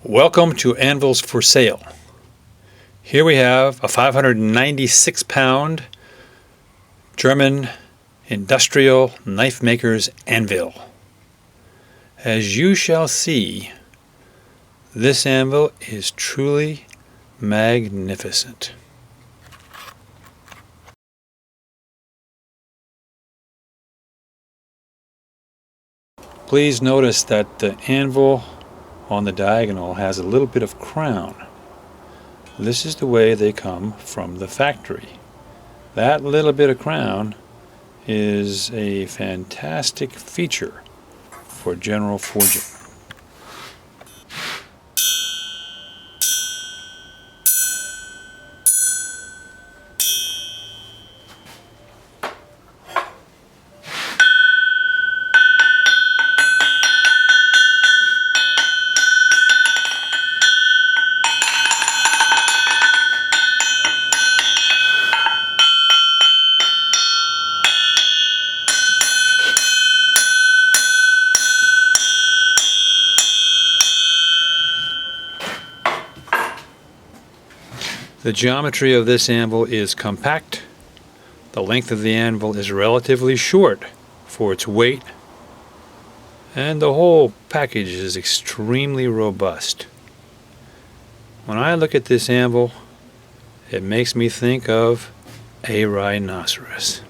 Welcome to Anvils for Sale. Here we have a 596-pound German industrial knife maker's anvil. As you shall see, this anvil is truly magnificent. Please notice that the anvil on the diagonal has a little bit of crown. This is the way they come from the factory. That little bit of crown is a fantastic feature for general forging. The geometry of this anvil is compact. The length of the anvil is relatively short for its weight, and the whole package is extremely robust. When I look at this anvil, it makes me think of a rhinoceros.